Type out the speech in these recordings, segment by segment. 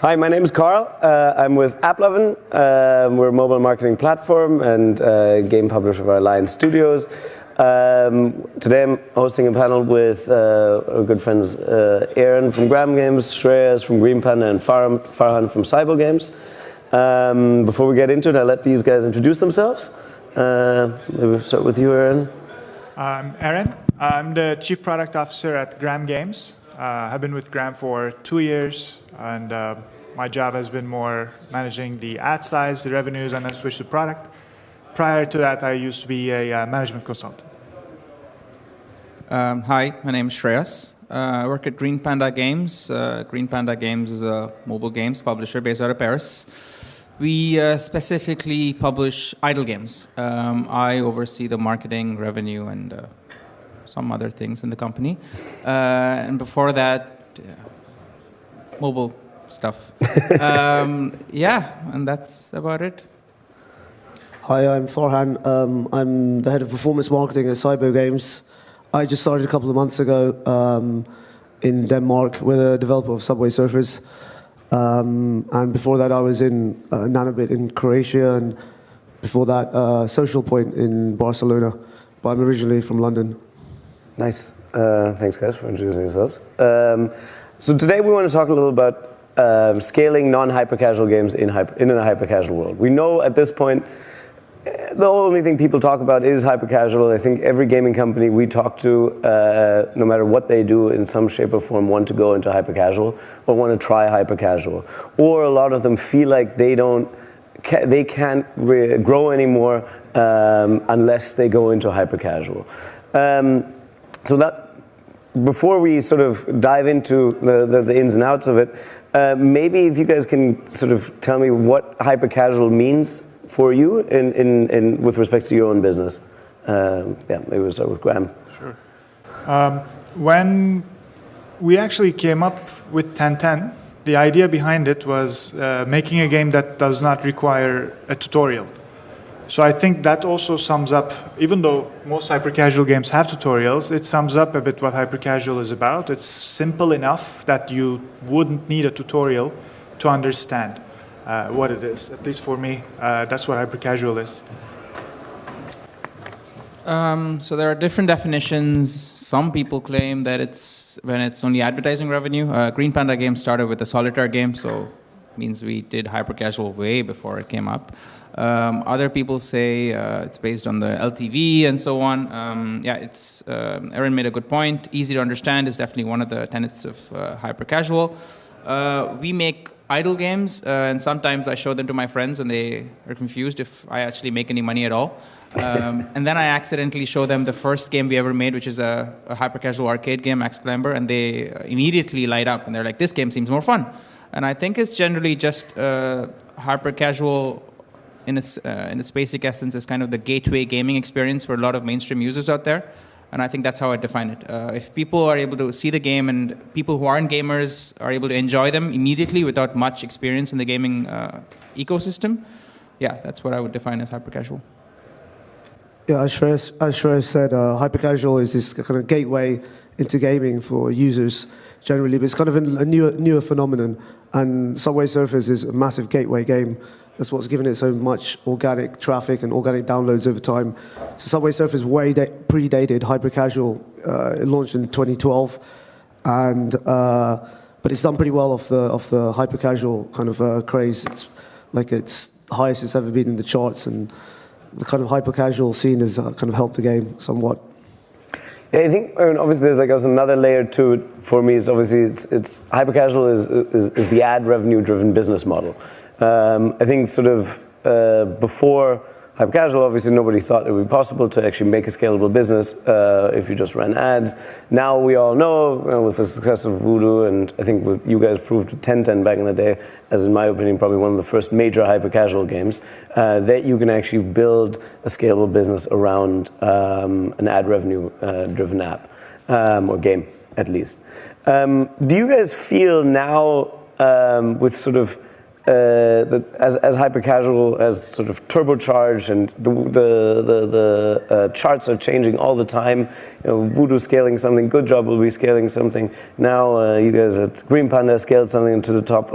Hi, my name is Carl. I'm with AppLovin. We're a mobile marketing platform and game publisher of our Alliance Studios. Today I'm hosting a panel with our good friends Eren from Gram Games, Shreyas from Green Panda, and Farhan from SYBO Games. Before we get into it, I'll let these guys introduce themselves. Maybe we'll start with you, Eren. I'm Eren. I'm the Chief Product Officer at Gram Games. I've been with Gram for 2 years, and my job has been more managing the ad size, the revenues, and then switch to product. Prior to that, I used to be a management consultant. Hi, my name is Shreyas. I work at Green Panda Games. Green Panda Games is a mobile games publisher based out of Paris. We specifically publish idle games. I oversee the marketing, revenue, and some other things in the company. And before that, mobile stuff. Yeah, and that's about it. Hi, I'm Farhan. I'm the head of performance marketing at SYBO Games. I just started a couple of months ago in Denmark with a developer of Subway Surfers. And before that, I was in Nanobit in Croatia, and before that, Social Point in Barcelona. But I'm originally from London. Nice. Thanks, guys, for introducing yourselves. So today we want to talk a little about scaling non-hyper-casual games in a hyper-casual world. We know at this point the only thing people talk about is hyper-casual. I think every gaming company we talk to, no matter what they do in some shape or form, want to go into hyper-casual or want to try hyper-casual. Or a lot of them feel like they can't grow anymore unless they go into hyper-casual. So that, before we sort of dive into the ins and outs of it, maybe if you guys can sort of tell me what hyper-casual means for you in with respect to your own business. Yeah, maybe we'll start with Graham. Sure. When we actually came up with 1010, the idea behind it was making a game that does not require a tutorial. So I think that also sums up, even though most hyper-casual games have tutorials, it sums up a bit what hyper-casual is about. It's simple enough that you wouldn't need a tutorial to understand what it is. At least for me, that's what hyper-casual is. So there are different definitions. Some people claim that it's when it's only advertising revenue. Green Panda Games started with a solitaire game, so it means we did hyper-casual way before it came up. Other people say it's based on the LTV and so on. Yeah, it's Eren made a good point. Easy to understand is definitely one of the tenets of hyper-casual. We make idle games, and sometimes I show them to my friends, and they are confused if I actually make any money at all. And then I accidentally show them the first game we ever made, which is a hyper-casual arcade game, Max Climber, and they immediately light up, and they're like, this game seems more fun. And I think it's generally just hyper-casual in its basic essence is kind of the gateway gaming experience for a lot of mainstream users out there. And I think that's how I define it. If people are able to see the game and people who aren't gamers are able to enjoy them immediately without much experience in the gaming ecosystem, yeah, that's what I would define as hyper-casual. Yeah, as Shreyas said, hyper-casual is this kind of gateway into gaming for users generally, but it's kind of a newer phenomenon. And Subway Surfers is a massive gateway game. That's what's given it so much organic traffic and organic downloads over time. So Subway Surfers predated hyper-casual. It launched in 2012, and but it's done pretty well off the hyper-casual kind of craze. It's like it's highest it's ever been in the charts, and the kind of hyper-casual scene has kind of helped the game somewhat. Yeah, I think obviously there's like also another layer to it for me. Is obviously it's hyper-casual is the ad revenue-driven business model. I think sort of before hyper-casual, obviously nobody thought it would be possible to actually make a scalable business if you just ran ads. Now we all know, with the success of Voodoo, and I think you guys proved 1010 back in the day, as in my opinion probably one of the first major hyper-casual games, that you can actually build a scalable business around an ad revenue-driven app or game at least. Do you guys feel now with sort of as hyper casual, as sort of turbocharged, and the charts are changing all the time. Voodoo scaling something, Good Job will be scaling something. Now you guys at Green Panda scaled something to the top.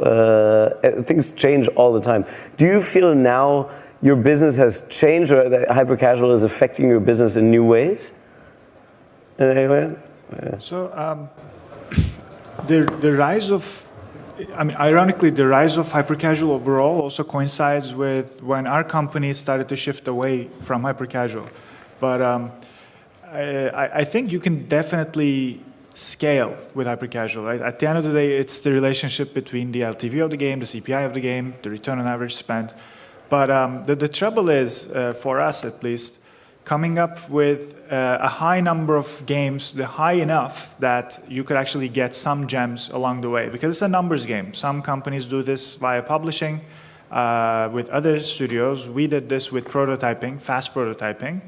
Things change all the time. Do you feel now your business has changed, or that hyper casual is affecting your business in new ways? In any way? Yeah. So the rise of, ironically, the rise of hyper-casual overall also coincides with when our company started to shift away from hyper-casual. But I think you can definitely scale with hyper-casual, right? At the end of the day, it's the relationship between the LTV of the game, the CPI of the game, the return on average spend. But the trouble is, for us at least, coming up with a high number of games, high enough that you could actually get some gems along the way, because it's a numbers game. Some companies do this via publishing with other studios. We did this with prototyping, fast prototyping.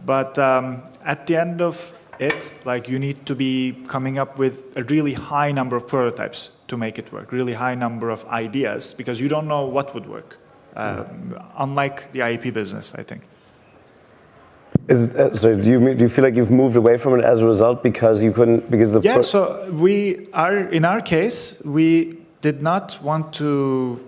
But at the end of it, like, you need to be coming up with a really high number of prototypes to make it work, really high number of ideas, because you don't know what would work, unlike the IEP business, I think. So do you feel like you've moved away from it as a result because you couldn't, because the so in our case, we did not want to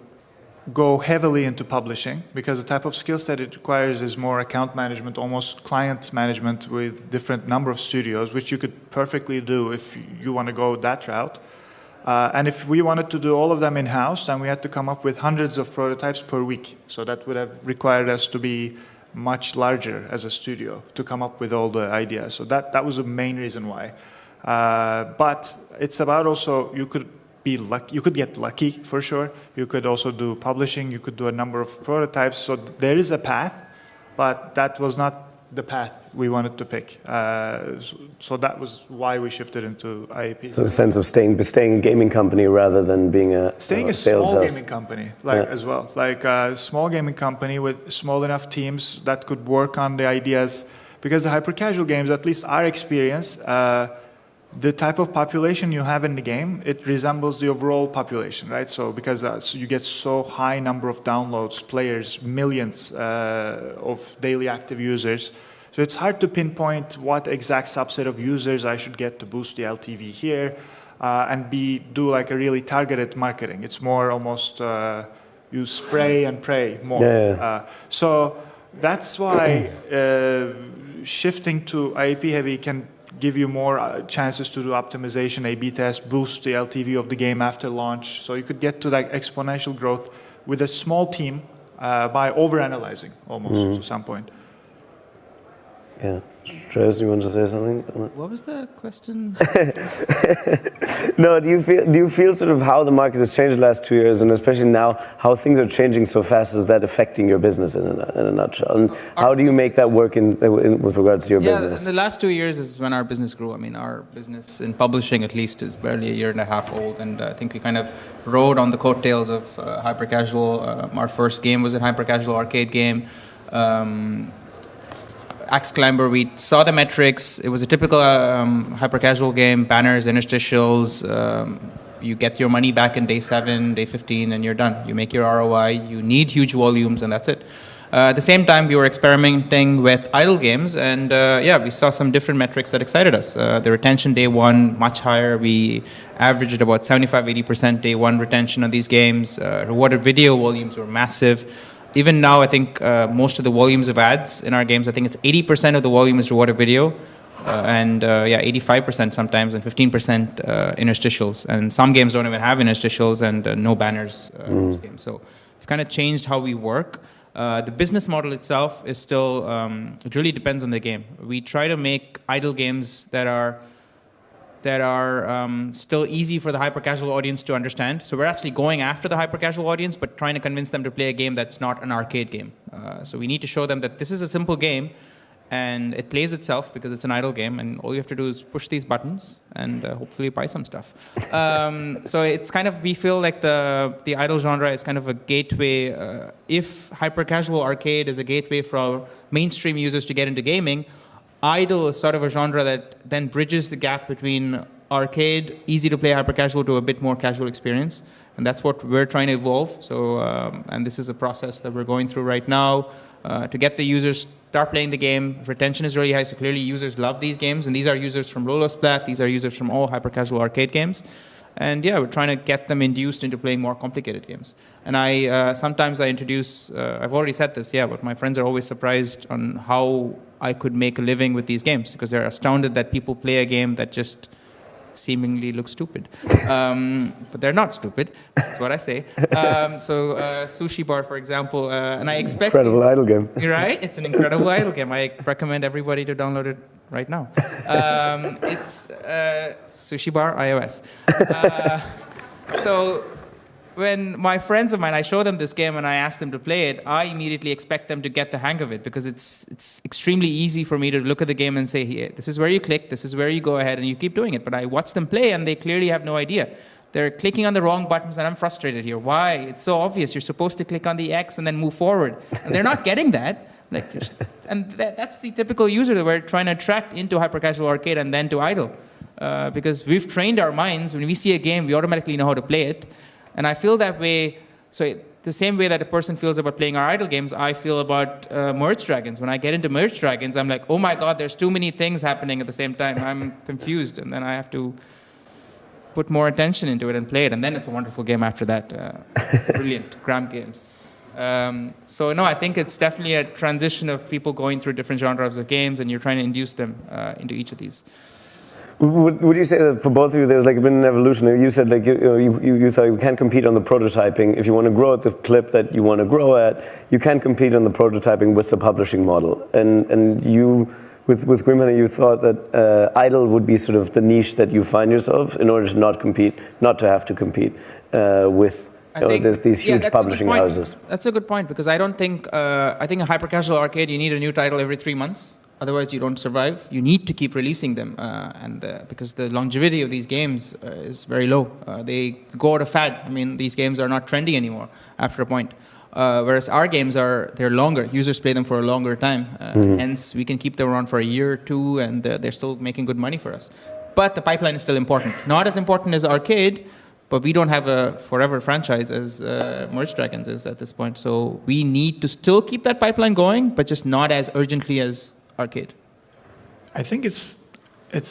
go heavily into publishing, because the type of skill set it requires is more account management, almost client management with different number of studios, which you could perfectly do if you want to go that route. And if we wanted to do all of them in-house, then we had to come up with hundreds of prototypes per week. So that would have required us to be much larger as a studio to come up with all the ideas. So that was the main reason why. But it's about also, you could be lucky, you could get lucky for sure. You could also do publishing, you could do a number of prototypes. So there is a path, but that was not the path we wanted to pick. So that was why we shifted into IAP. So the sense of staying a gaming company rather than being a sales small house. Gaming company, as well. Like a small gaming company with small enough teams that could work on the ideas. Because the hyper-casual games, at least our experience, the type of population you have in the game, it resembles the overall population, right? So because so you get so high number of downloads, players, millions of daily active users. So it's hard to pinpoint what exact subset of users I should get to boost the LTV here and do like a really targeted marketing. It's more almost you spray and pray more. Yeah. So that's why shifting to IAP heavy can give you more chances to do optimization, A/B test, boost the LTV of the game after launch. So you could get to that exponential growth with a small team by overanalyzing almost to some point. Yeah. Shreyas, you want to say something? What was the question? No, do you feel sort of how the market has changed the last 2 years, and especially now how things are changing so fast? Is that affecting your business in a nutshell? And how do you make that work with regards to your business? In the last 2 years is when our business grew. I mean, our business in publishing at least is barely a year and a half old, and I think we kind of rode on the coattails of hyper casual. Our first game was a hyper casual arcade game. Axe Climber, we saw the metrics. It was a typical hyper-casual game, banners, interstitials. You get your money back in day 7, day 15, and you're done. You make your ROI. You need huge volumes, and that's it. At the same time, we were experimenting with idle games, and we saw some different metrics that excited us. The retention day 1, much higher. We averaged about 75-80% day 1 retention on these games. Rewarded video volumes were massive. Even now, I think most of the volumes of ads in our games, I think it's 80% of the volume is rewarded video, and 85% sometimes, and 15% interstitials. And some games don't even have interstitials and no banners in those games. So we've kind of changed how we work. The business model itself is still, it really depends on the game. We try to make idle games that are still easy for the hyper-casual audience to understand. So we're actually going after the hyper-casual audience, but trying to convince them to play a game that's not an arcade game. So we need to show them that this is a simple game, and it plays itself because it's an idle game, and all you have to do is push these buttons and hopefully buy some stuff. So it's kind of, we feel like the idle genre is kind of a gateway. If hyper-casual arcade is a gateway for mainstream users to get into gaming, idle is sort of a genre that then bridges the gap between arcade, easy to play hyper-casual, to a bit more casual experience. And that's what we're trying to evolve. So, and this is a process that we're going through right now to get the users start playing the game. Retention is really high, so clearly users love these games. And these are users from Lolo Splat. These are users from all hyper-casual arcade games. And yeah, we're trying to get them induced into playing more complicated games. And sometimes I introduce, I've already said this, yeah, but my friends are always surprised on how I could make a living with these games, because they're astounded that people play a game that just seemingly looks stupid. But they're not stupid, that's what I say. Sushi Bar, for example, and I expect... Incredible idle game. You're right, it's an incredible idle game. I recommend everybody to download it right now. It's Sushi Bar iOS. So when my friends of mine, I show them this game and I ask them to play it, I immediately expect them to get the hang of it, because it's extremely easy for me to look at the game and say, hey, this is where you click, this is where you go ahead, and you keep doing it. But I watch them play and they clearly have no idea. They're clicking on the wrong buttons and I'm frustrated here. Why? It's so obvious. You're supposed to click on the X and then move forward. And they're not getting that. That's the typical user that we're trying to attract into hyper-casual arcade and then to idle. Because we've trained our minds. When we see a game, we automatically know how to play it. And I feel that way, so the same way that a person feels about playing our idle games, I feel about Merge Dragons. When I get into Merge Dragons, I'm like, oh my God, there's too many things happening at the same time. I'm confused, and then I have to put more attention into it and play it, and then it's a wonderful game after that. Brilliant, cram games. So no, I think it's definitely a transition of people going through different genres of games, and you're trying to induce them into each of these. Would you say that for both of you, there's been an evolution? You said you thought you can't compete on the prototyping. If you want to grow at the clip that you want to grow at, you can't compete on the prototyping with the publishing model. And you, with Green Panda, you thought that idle would be sort of the niche that you find yourself in order to not compete, not to have to compete with. There's these huge publishing houses. That's a good point, because I don't think I think a hyper-casual arcade, you need a new title every 3 months. Otherwise, you don't survive. You need to keep releasing them, because the longevity of these games is very low. They go out of fad. I mean, these games are not trendy anymore after a point. Whereas our games they're longer. Users play them for a longer time. Hence, we can keep them around for a year or two, and they're still making good money for us. But the pipeline is still important. Not as important as arcade, but we don't have a forever franchise as Merge Dragons is at this point. So we need to still keep that pipeline going, but just not as urgently as arcade. I think it's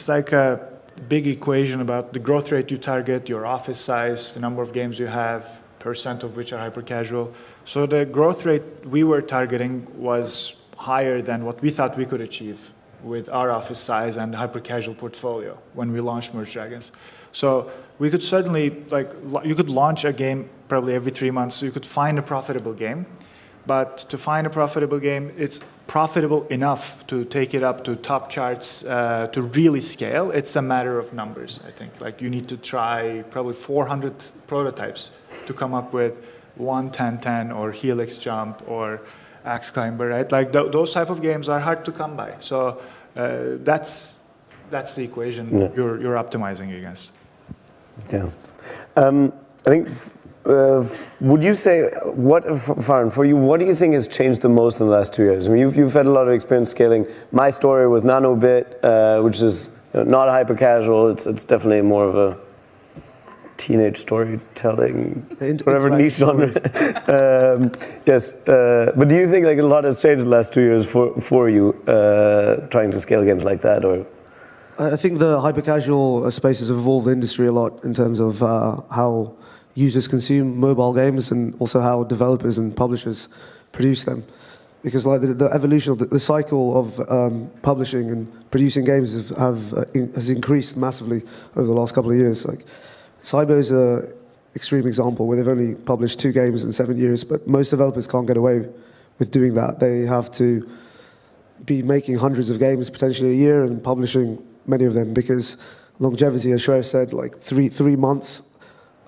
like a big equation about the growth rate you target, your office size, the number of games you have, % of which are hyper-casual. So the growth rate we were targeting was higher than what we thought we could achieve with our office size and hyper-casual portfolio when we launched Merge Dragons. So we could certainly, you could launch a game probably every 3 months, so you could find a profitable game. But to find a profitable game, it's profitable enough to take it up to top charts, to really scale. It's a matter of numbers, I think. You need to try probably 400 prototypes to come up with 1-10-10 or Helix Jump or Axe Climber, right? Those type of games are hard to come by. So that's the equation you're optimizing against. Yeah. I think... would you say, Farhan, for you, what do you think has changed the most in the last 2 years? I mean, you've had a lot of experience scaling. My story with Nanobit, which is not hyper-casual. It's definitely more of a teenage storytelling, whatever niche genre. Yes, but do you think a lot has changed in the last 2 years for you trying to scale games like that, or? I think the hyper-casual space has evolved the industry a lot in terms of how users consume mobile games and also how developers and publishers produce them. Because the evolution of the cycle of publishing and producing games has increased massively over the last couple of years. SYBO is an extreme example where they've only published 2 games in 7 years, but most developers can't get away with doing that. They have to be making hundreds of games potentially a year and publishing many of them, because longevity, as Shreyas said, 3 months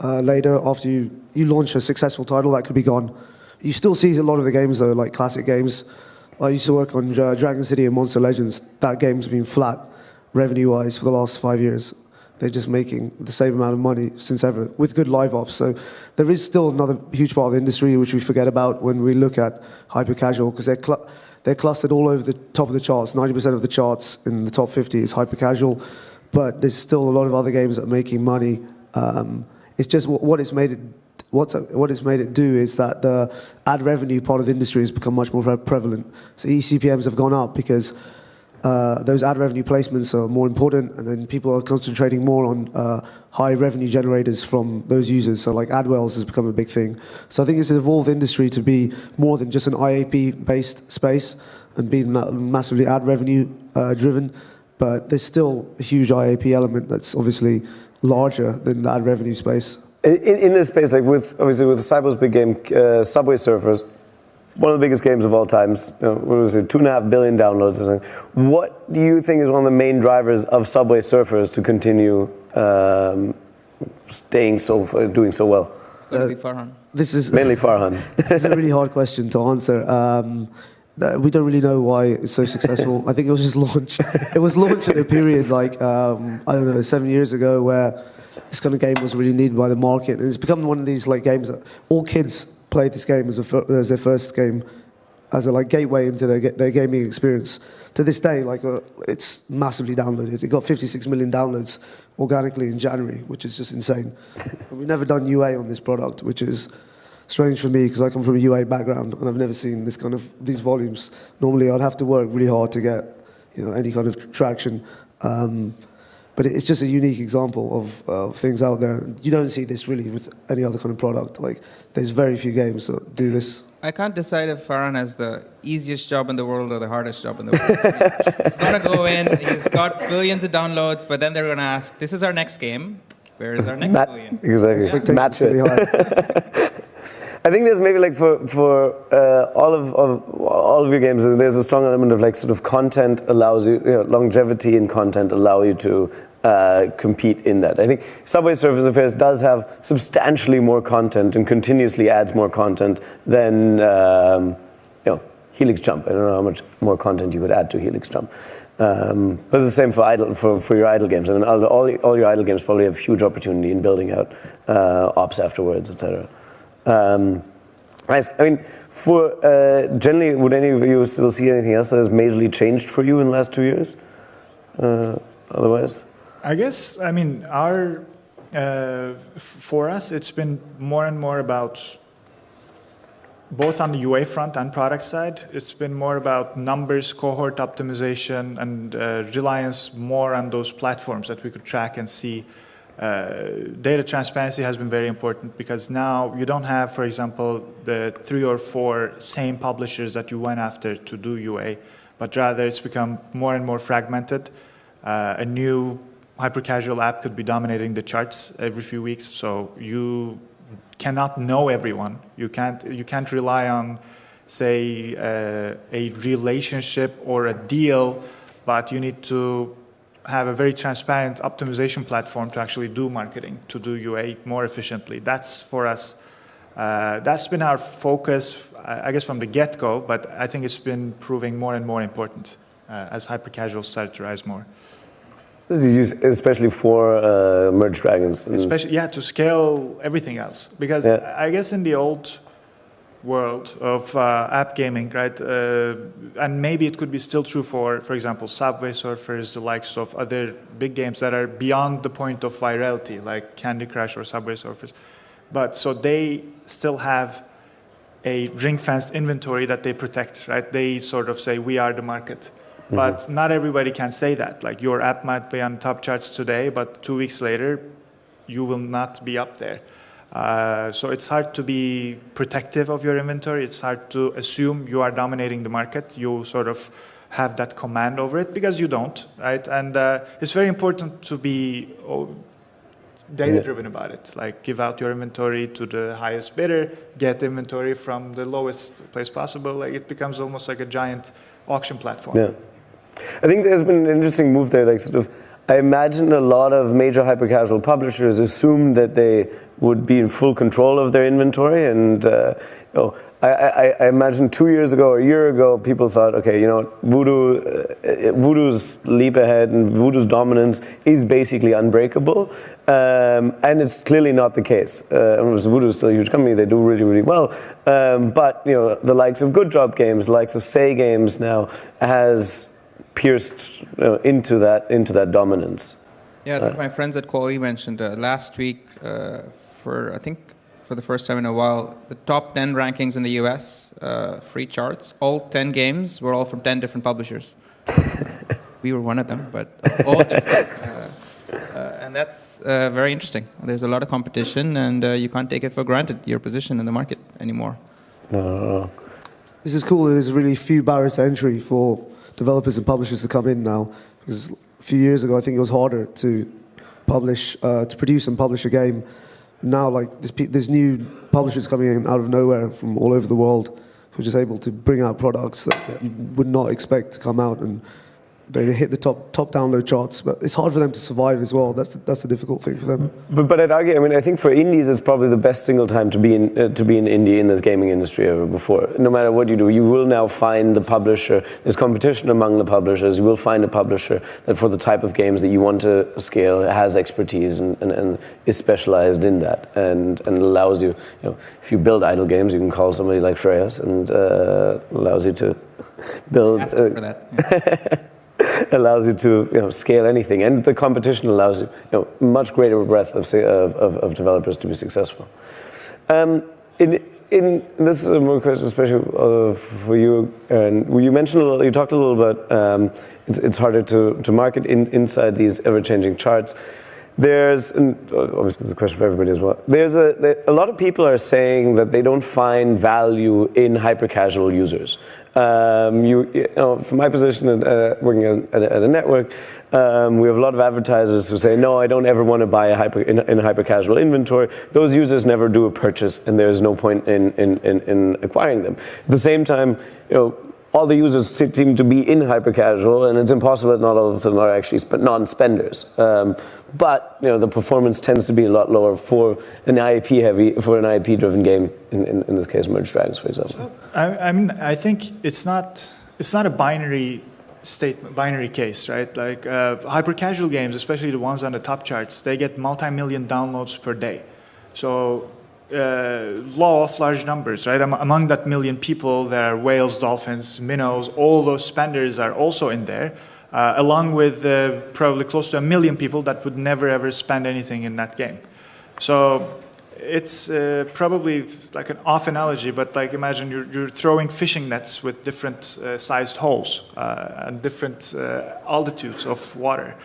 later, after you launch a successful title, that could be gone. You still see a lot of the games, though, like classic games. I used to work on Dragon City and Monster Legends. That game's been flat, revenue-wise, for the last 5 years. They're just making the same amount of money since ever, with good live ops. So there is still another huge part of the industry which we forget about when we look at hyper-casual, because they're clustered all over the top of the charts. 90% of the charts in the top 50 is hyper-casual, but there's still a lot of other games that are making money. It's just what it's made it what it's made it do is that the ad revenue part of the industry has become much more prevalent. So eCPMs have gone up because those ad revenue placements are more important, and then people are concentrating more on high revenue generators from those users. So like AdWells has become a big thing. So I think it's evolved the industry to be more than just an IAP-based space and being massively ad revenue driven. But there's still a huge IAP element that's obviously larger than the ad revenue space. In this space, like with SYBO's big game, Subway Surfers, one of the biggest games of all times, what was it, 2.5 billion downloads or something. What do you think is one of the main drivers of Subway Surfers to continue doing so well? It's going to be Farhan. This is Mainly Farhan. This is a really hard question to answer. We don't really know why it's so successful. I think it was just launched. It was launched in a period like, I don't know, 7 years ago where this kind of game was really needed by the market. And it's become one of these like games that all kids played this game as their first game, as a like gateway into their gaming experience. To this day, like it's massively downloaded. It got 56 million downloads organically in January, which is just insane. And we've never done UA on this product, which is strange for me because I come from a UA background and I've never seen these volumes. Normally, I'd have to work really hard to get any kind of traction. But it's just a unique example of things out there. You don't see this really with any other kind of product. Like, there's very few games that do this. I can't decide if Farhan has the easiest job in the world or the hardest job in the world. He's going to go in, he's got billions of downloads, but then they're going to ask, this is our next game. Where is our next billion? Exactly. Yeah. Match it. I think there's maybe like for all of your games, there's a strong element of like sort of content allows you, longevity in content allow you to compete in that. I think Subway Surfers Affairs does have substantially more content and continuously adds more content than Helix Jump. I don't know how much more content you could add to Helix Jump. But it's the same for your idle games. I mean, all your idle games probably have huge opportunity in building out ops afterwards, etc. Nice. I mean, for generally, would any of you still see anything else that has majorly changed for you in the last 2 years? Otherwise, I guess for us, it's been more and more about both on the UA front and product side. It's been more about numbers, cohort optimization, and reliance more on those platforms that we could track and see. Data transparency has been very important because now you don't have, for example, the 3 or 4 same publishers that you went after to do UA, but rather it's become more and more fragmented. A new hyper-casual app could be dominating the charts every few weeks, so you cannot know everyone. You can't rely on, say, a relationship or a deal, but you need to have a very transparent optimization platform to actually do marketing, to do UA more efficiently. That's for us. That's been our focus, I guess, from the get-go, but I think it's been proving more and more important as hyper-casual started to rise more. Especially for Merge Dragons. Especially, to scale everything else. Because I guess in the old world of app gaming, right? And maybe it could be still true for example, Subway Surfers, the likes of other big games that are beyond the point of virality, like Candy Crush or Subway Surfers. But so they still have a ring-fenced inventory that they protect, right? They sort of say, we are the market. Mm-hmm. But not everybody can say that. Like your app might be on top charts today, but 2 weeks later, you will not be up there. So it's hard to be protective of your inventory. It's hard to assume you are dominating the market. You sort of have that command over it because you don't, right? And it's very important to be data-driven about it. Like give out your inventory to the highest bidder, get inventory from the lowest place possible. Like it becomes almost like a giant auction platform. Yeah, I think there's been an interesting move there. Like sort of, I imagine a lot of major hyper-casual publishers assumed that they would be in full control of their inventory, and I imagine 2 years ago or a year ago, people thought, okay, Voodoo's leap ahead and Voodoo's dominance is basically unbreakable, and it's clearly not the case. Voodoo's still a huge company; they do really, really well, but the likes of Good Job Games, the likes of Say Games now has pierced into that dominance. Yeah, I think my friends at Quali mentioned last week for I think for the first time in a while, the top 10 rankings in the US, free charts, all 10 games were all from 10 different publishers. We were one of them, but all different. And that's very interesting. There's a lot of competition, and you can't take it for granted, your position in the market anymore. No. This is cool. There's really few barriers to entry for developers and publishers to come in now. Because a few years ago, I think it was harder to produce and publish a game. Now, like, there's new publishers coming in out of nowhere from all over the world who are just able to bring out products that you would not expect to come out, and they hit the top download charts. But it's hard for them to survive as well. That's the difficult thing for them. But I'd argue, I mean, I think for indies, it's probably the best single time to be an indie in this gaming industry ever before. No matter what you do, you will now find the publisher. There's competition among the publishers. You will find a publisher that, for the type of games that you want to scale, has expertise and is specialized in that, and allows you, if you build idle games, you can call somebody like Shreyas, and allows you to build. Asked him for that. Yeah. Allows you to scale anything, and the competition allows you much greater breadth of developers to be successful. In this is a more question, especially for you, Eren. You mentioned you talked a little about it's harder to market inside these ever-changing charts. There's, and obviously this is a question for everybody as well. There's a lot of people are saying that they don't find value in hyper-casual users. From my position working at a network, we have a lot of advertisers who say, no, I don't ever want to buy in a hyper-casual inventory. Those users never do a purchase, and there's no point in acquiring them. At the same time, all the users seem to be in hyper-casual, and it's impossible that not all of them are actually non-spenders. But the performance tends to be a lot lower for an IP-driven game. In this case, Merge Dragons, for example. I think it's not a binary case, right? Like hyper-casual games, especially the ones on the top charts, they get multi-million downloads per day. So law of large numbers, right? Among that million people, there are whales, dolphins, minnows. All those spenders are also in there, along with probably close to 1 million people that would never ever spend anything in that game. So it's probably like an off analogy, but like imagine you're throwing fishing nets with different sized holes and different altitudes of water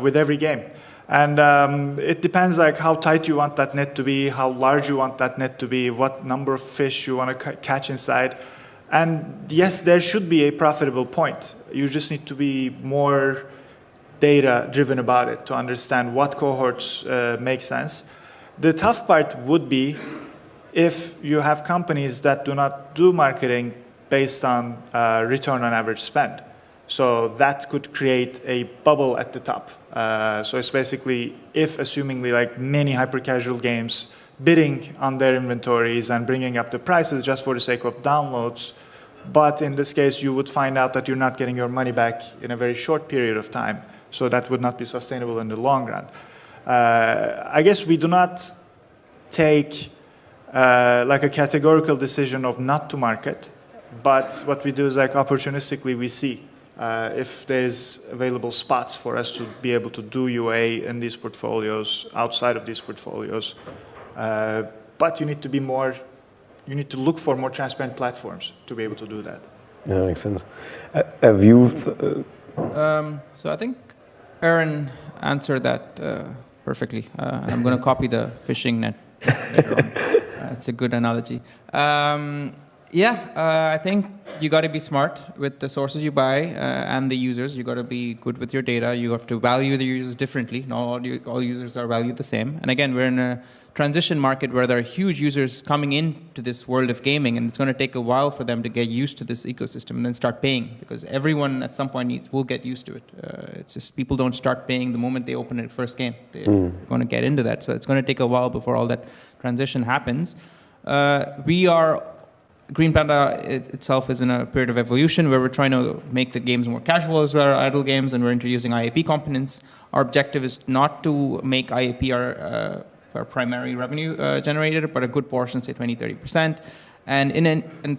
with every game. And it depends like how tight you want that net to be, how large you want that net to be, what number of fish you want to catch inside. And yes, there should be a profitable point. You just need to be more data-driven about it to understand what cohorts make sense. The tough part would be if you have companies that do not do marketing based on return on average spend. So that could create a bubble at the top. So it's basically if assumingly like many hyper-casual games bidding on their inventories and bringing up the prices just for the sake of downloads. But in this case, you would find out that you're not getting your money back in a very short period of time. So that would not be sustainable in the long run. I guess we do not take like a categorical decision of not to market. But what we do is like opportunistically we see if there's available spots for us to be able to do UA in these portfolios, outside of these portfolios. But you need to be more, you need to look for more transparent platforms to be able to do that. Yeah, that makes sense. Have you? So I think Eren answered that perfectly. I'm going to copy the fishing net later on. It's a good analogy. I think you got to be smart with the sources you buy and the users. You got to be good with your data. You have to value the users differently. Not all users are valued the same. And again, we're in a transition market where there are huge users coming into this world of gaming, and it's going to take a while for them to get used to this ecosystem and then start paying, because everyone at some point will get used to it. It's just people don't start paying the moment they open their first game. They're going to get into that. So it's going to take a while before all that transition happens. Green Panda itself is in a period of evolution where we're trying to make the games more casual as well, idle games, and we're introducing IAP components. Our objective is not to make IAP our primary revenue generator, but a good portion, say 20-30%, and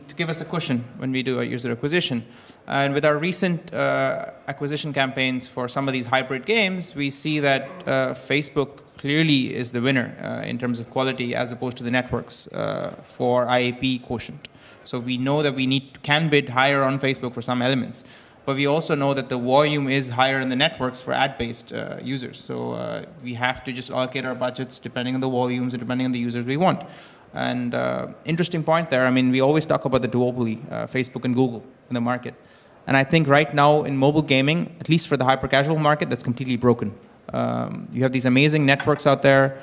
to give us a cushion when we do a user acquisition. And with our recent acquisition campaigns for some of these hybrid games, we see that Facebook clearly is the winner in terms of quality as opposed to the networks for IAP quotient. So we know that we can bid higher on Facebook for some elements, but we also know that the volume is higher in the networks for ad-based users. So we have to just allocate our budgets depending on the volumes and depending on the users we want. And interesting point there, I mean, we always talk about the duopoly, Facebook and Google in the market. And I think right now in mobile gaming, at least for the hyper-casual market, that's completely broken. You have these amazing networks out there,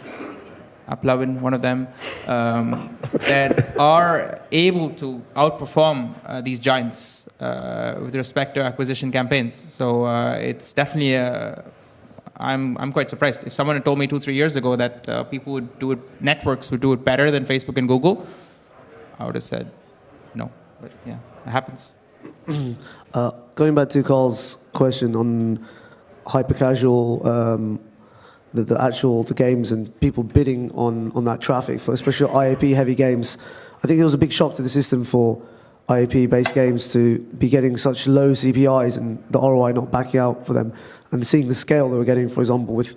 AppLovin, one of them, that are able to outperform these giants with respect to acquisition campaigns. So it's definitely I'm quite surprised. If someone had told me 2-3 years ago that people would do it, networks would do it better than Facebook and Google, I would have said no. But yeah, it happens. Going back to Carl's question on hyper-casual, the games and people bidding on that traffic, for especially IAP-heavy games, I think it was a big shock to the system for IAP-based games to be getting such low CPIs and the ROI not backing out for them, and seeing the scale they were getting, for example, with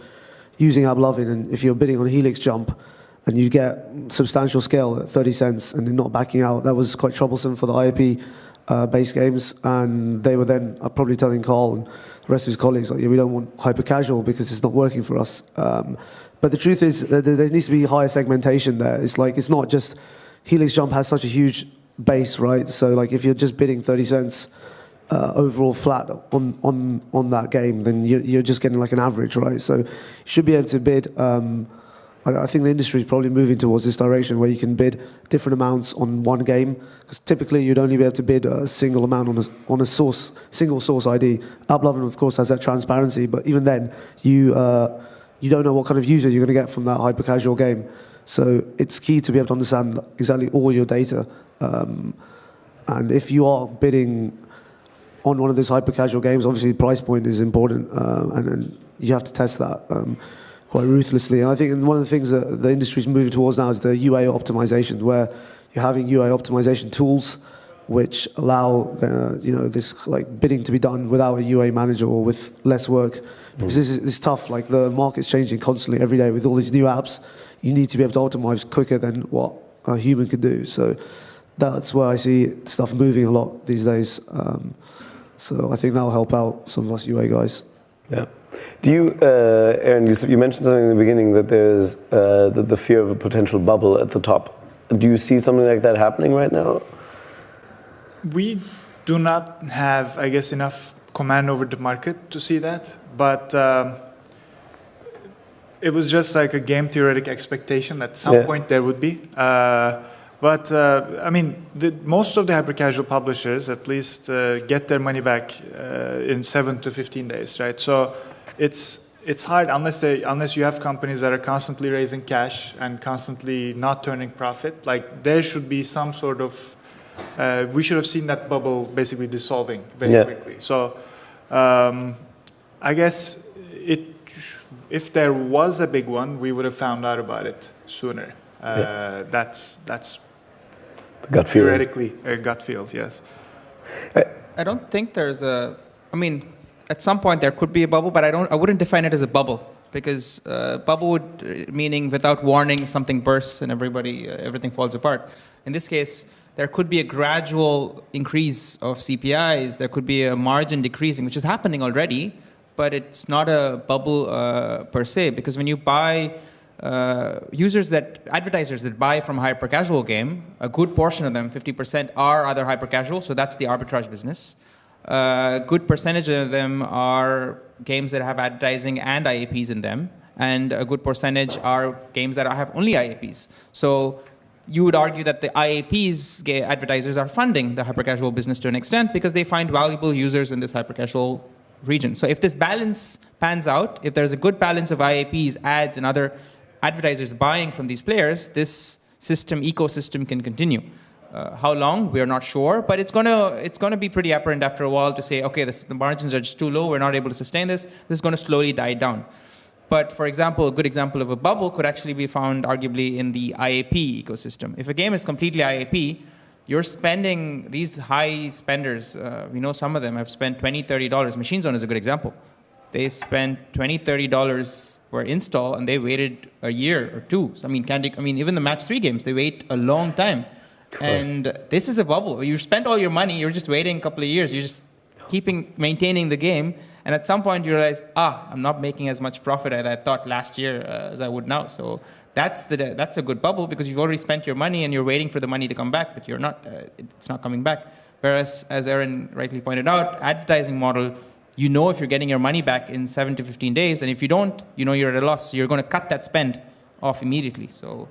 using AppLovin, and if you're bidding on Helix Jump and you get substantial scale at 30 cents and they're not backing out, that was quite troublesome for the IAP-based games, and they were then probably telling Carl and the rest of his colleagues, like, yeah, we don't want hyper-casual because it's not working for us. But the truth is that there needs to be higher segmentation there. It's like, it's not just, Helix Jump has such a huge base, right? So like if you're just bidding 30 cents overall flat on that game, then you're just getting like an average, right? So you should be able to bid, I think the industry is probably moving towards this direction where you can bid different amounts on one game, because typically you'd only be able to bid a single amount on a single source ID. AppLovin, of course, has that transparency, but even then, you don't know what kind of user you're going to get from that hyper-casual game. So it's key to be able to understand exactly all your data. And if you are bidding on one of those hyper-casual games, obviously the price point is important, and then you have to test that quite ruthlessly. And I think one of the things that the industry is moving towards now is the UA optimization, where you're having UA optimization tools which allow this like bidding to be done without a UA manager or with less work. Because this is tough. Like the market's changing constantly every day with all these new apps. You need to be able to optimize quicker than what a human can do. So that's where I see stuff moving a lot these days. So I think that'll help out some of us UA guys. Yeah. Do you, Eren, you mentioned something in the beginning that there's the fear of a potential bubble at the top. Do you see something like that happening right now? We do not have, I guess, enough command over the market to see that, but it was just like a game theoretic expectation at some point there would be. But I mean, most of the hyper-casual publishers at least get their money back in 7 to 15 days, right? So it's hard unless you have companies that are constantly raising cash and constantly not turning profit. Like there should be some sort of we should have seen that bubble basically dissolving very quickly. So I guess if there was a big one, we would have found out about it sooner. That's gut feel. Theoretically a gut feel, yes. I don't think there's I mean, at some point there could be a bubble, but I wouldn't define it as a bubble, because bubble would meaning without warning something bursts and everything falls apart. In this case, there could be a gradual increase of CPIs. There could be a margin decreasing, which is happening already, but it's not a bubble per se, because when you buy advertisers that buy from a hyper-casual game, a good portion of them, 50%, are other hyper-casual, so that's the arbitrage business. A good percentage of them are games that have advertising and IAPs in them, and a good percentage are games that have only IAPs. So you would argue that the IAPs advertisers are funding the hyper-casual business to an extent because they find valuable users in this hyper-casual region. So if this balance pans out, if there's a good balance of IAPs, ads, and other advertisers buying from these players, this ecosystem can continue. How long, we're not sure, but it's gonna be pretty apparent after a while to say, okay, the margins are just too low, we're not able to sustain this, this is gonna slowly die down. But for example, a good example of a bubble could actually be found arguably in the IAP ecosystem. If a game is completely IAP, you're spending, these high spenders, we know some of them have spent $20, $30. Machine Zone is a good example. they spent $20-$30 per install, and they waited a year or two. So, even the match 3 games, they wait a long time. And this is a bubble. You spent all your money, you're just waiting a couple of years, you're just maintaining the game, and at some point you realize, I'm not making as much profit as I thought last year as I would now. So that's a good bubble, because you've already spent your money and you're waiting for the money to come back, but it's not coming back. Whereas, as Eren rightly pointed out, advertising model, you know if you're getting your money back in 7 to 15 days, and if you don't, you know you're at a loss. So you're going to cut that spend off immediately. So,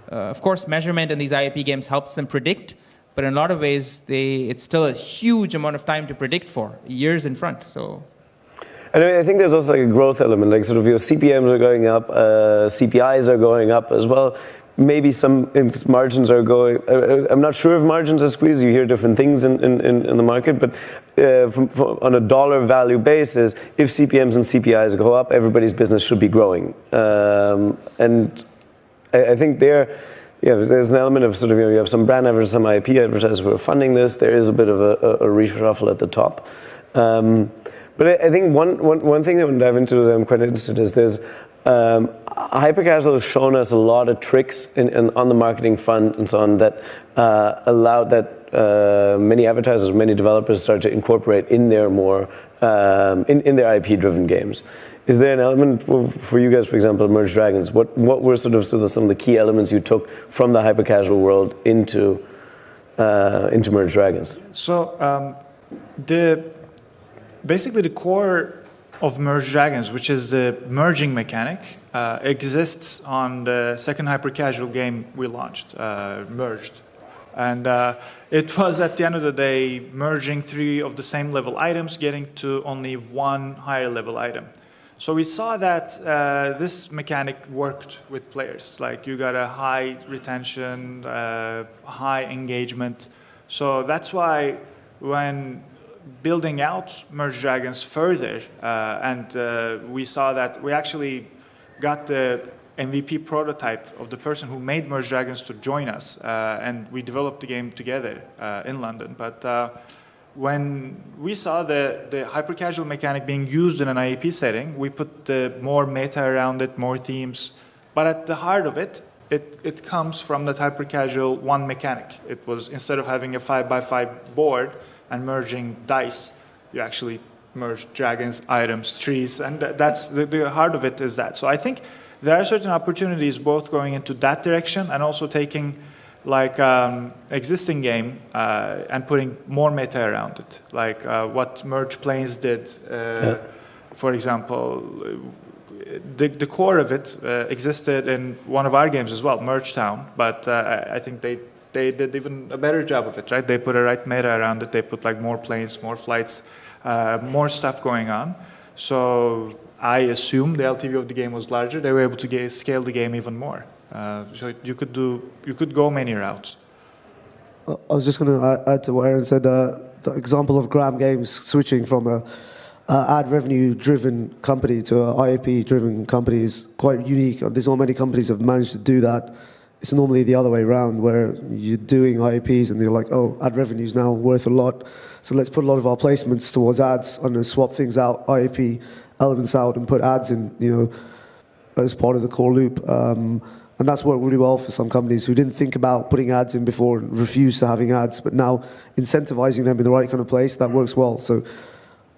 of course, measurement in these IAP games helps them predict, but in a lot of ways, it's still a huge amount of time to predict for, years in front. So. And I think there's also like a growth element, like sort of your CPMs are going up, CPIs are going up as well. Maybe some margins are going. I'm not sure if margins are squeezed. You hear different things in the market, but on a dollar value basis, if CPMs and CPIs go up, everybody's business should be growing. And I think there's an element of sort of, you have some brand advertisers, some IP advertisers who are funding this. There is a bit of a reshuffle at the top. But I think one thing that I want to dive into that I'm quite interested in is there's hypercasual has shown us a lot of tricks on the marketing front and so on that allowed that many advertisers, many developers start to incorporate in their more in their IP-driven games. Is there an element for you guys, for example, Merge Dragons? What were sort of some of the key elements you took from the hypercasual world into Merge Dragons? So basically the core of Merge Dragons, which is the merging mechanic, exists on the second hypercasual game we launched, Merged. And it was, at the end of the day, merging 3 of the same level items, getting to only 1 higher level item. So we saw that this mechanic worked with players. Like, you got a high retention, high engagement. So that's why when building out Merge Dragons further, and we saw that we actually got the MVP prototype of the person who made Merge Dragons to join us, and we developed the game together in London. But when we saw the hyper-casual mechanic being used in an IAP setting, we put more meta around it, more themes. But at the heart of it, it comes from that hyper-casual one mechanic. It was, instead of having a 5x5 board and merging dice, you actually merge dragons, items, trees, and that's the heart of it is that. So I think there are certain opportunities both going into that direction and also taking like existing game and putting more meta around it, like what Merge Planes did, for example. The core of it existed in one of our games as well, Merge Town, but I think they did even a better job of it, right? They put a right meta around it. They put like more planes, more flights, more stuff going on. So I assume the LTV of the game was larger. They were able to scale the game even more. So you could go many routes. I was just going to add to what Eren said. The example of Gram Games switching from a ad revenue-driven company to an IAP-driven company is quite unique. There's not many companies have managed to do that. It's normally the other way around, where you're doing IAPs and you're like, oh, ad revenue is now worth a lot, so let's put a lot of our placements towards ads and then swap things out, IAP elements out, and put ads in, as part of the core loop. And that's worked really well for some companies who didn't think about putting ads in before and refused to having ads, but now incentivizing them in the right kind of place, that works well. So,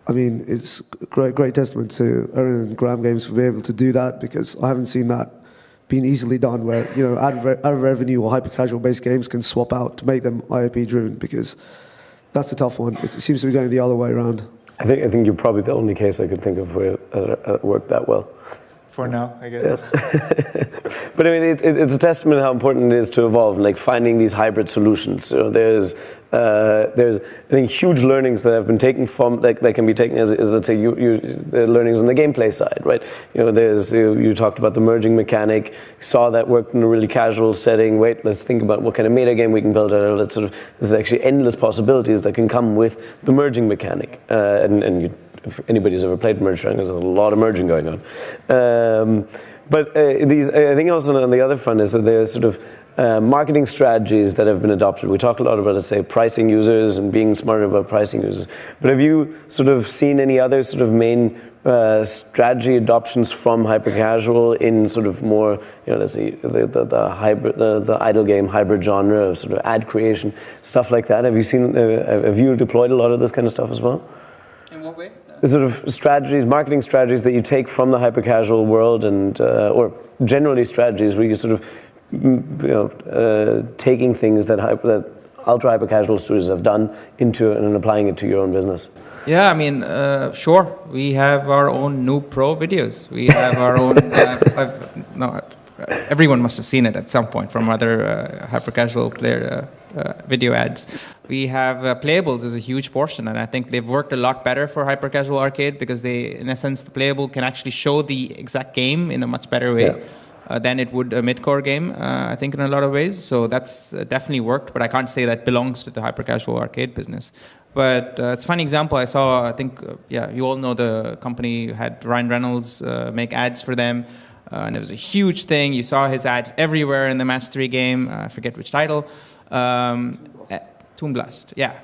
I mean, it's a great testament to Eren and Gram Games for being able to do that, because I haven't seen that being easily done, where ad revenue or hyper-casual based games can swap out to make them IAP driven, because that's a tough one. It seems to be going the other way around. I think you're probably the only case I could think of where it worked that well. For now, I guess. Yes. But I mean, it's a testament to how important it is to evolve, like finding these hybrid solutions. So there's I think huge learnings that have been taken from that can be taken as let's say the learnings on the gameplay side, right? You talked about the merging mechanic, saw that worked in a really casual setting. Wait, let's think about what kind of meta game we can build out. There's actually endless possibilities that can come with the merging mechanic, if anybody's ever played Merge Dragons, there's a lot of merging going on. But I think also on the other front is that there's sort of marketing strategies that have been adopted. We talk a lot about, let's say, pricing users and being smarter about pricing users. But have you sort of seen any other sort of main strategy adoptions from hyper-casual in sort of more, let's see, the idle game hybrid genre of sort of ad creation, stuff like that? Have you deployed a lot of this kind of stuff as well? In what way? The sort of strategies, marketing strategies that you take from the hyper-casual world and, or generally strategies where you sort of, taking things that ultra-hyper-casual studios have done into and applying it to your own business. Yeah, I mean, sure. We have our own Noob Pro videos. We have our own. Everyone must have seen it at some point from other hyper-casual player video ads. We have playables as a huge portion, and I think they've worked a lot better for hyper-casual arcade because they, in essence, the playable can actually show the exact game in a much better way. Yeah. Than it would a mid-core game, I think, in a lot of ways. So that's definitely worked, but I can't say that belongs to the hyper-casual arcade business. But it's a funny example. I saw, I think, you all know the company had Ryan Reynolds make ads for them, and it was a huge thing. You saw his ads everywhere in the Match 3 game. I forget which title. Toon Blast, yeah.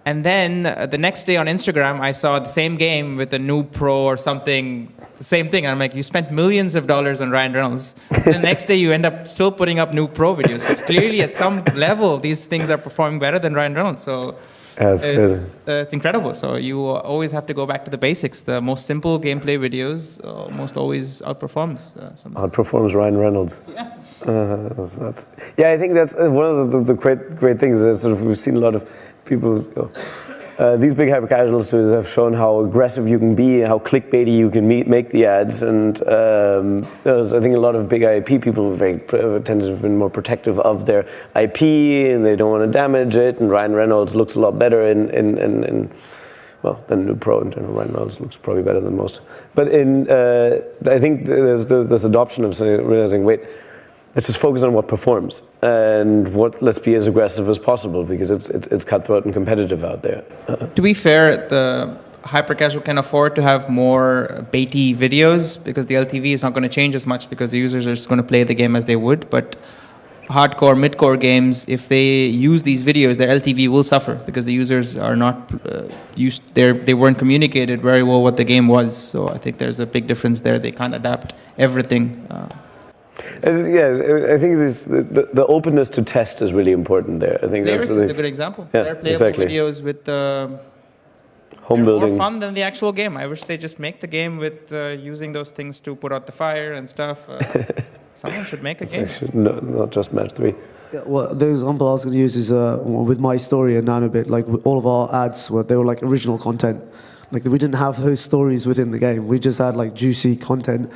And then the next day on Instagram, I saw the same game with a Noob Pro or something, the same thing. And I'm like, you spent millions of dollars on Ryan Reynolds. And the next day you end up still putting up Noob Pro videos. Because clearly at some level, these things are performing better than Ryan Reynolds. So it's incredible. So you always have to go back to the basics. The most simple gameplay videos almost always outperforms. Outperforms Ryan Reynolds. Yeah. I think that's one of the great things. Is sort of we've seen a lot of people, these big hyper-casual studios have shown how aggressive you can be, how clickbaity you can make the ads, and there's, I think, a lot of big IP people tend to have been more protective of their IP, and they don't want to damage it, and Ryan Reynolds looks a lot better than Noob Pro in general. Ryan Reynolds looks probably better than most. But I think there's this adoption of realizing, wait, let's just focus on what performs and let's be as aggressive as possible because it's cutthroat and competitive out there. To be fair, the hyper-casual can afford to have more baity videos because the LTV is not going to change as much because the users are just going to play the game as they would. But hardcore, mid-core games, if they use these videos, their LTV will suffer because the users are not they weren't communicated very well what the game was. So I think there's a big difference there. They can't adapt everything. I think the openness to test is really important there. I think Lyrics is a good example. Yeah, they're playable videos with home building. More fun than the actual game. I wish they just make the game with using those things to put out the fire and stuff. Someone should make a game. Not just Match 3. Yeah, well, the example I was going to use is with My Story and Nanobit. Like all of our ads they were like original content. Like we didn't have those stories within the game. We just had like juicy content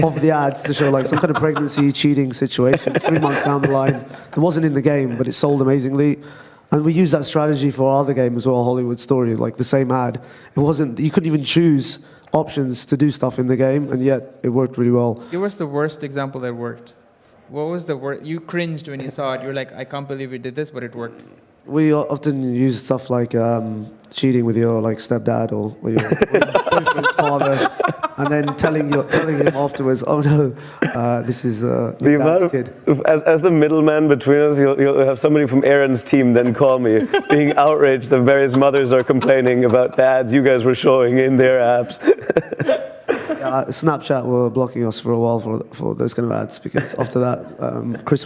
of the ads to show like some kind of pregnancy cheating situation 3 months down the line. It wasn't in the game, but it sold amazingly. And we used that strategy for our other game as well, Hollywood Story, like the same ad. You couldn't even choose options to do stuff in the game, and yet it worked really well. Give us the worst example that worked. What was the worst? You cringed when you saw it. You were like, I can't believe we did this, but it worked. We often use stuff like cheating with your like stepdad or your boyfriend's father, and then telling him afterwards, "Oh no, this is your dad's kid." As the middleman between us, you'll have somebody from Eren's team then call me, being outraged that various mothers are complaining about the ads you guys were showing in their apps. Snapchat were blocking us for a while for those kind of ads because after that, Chris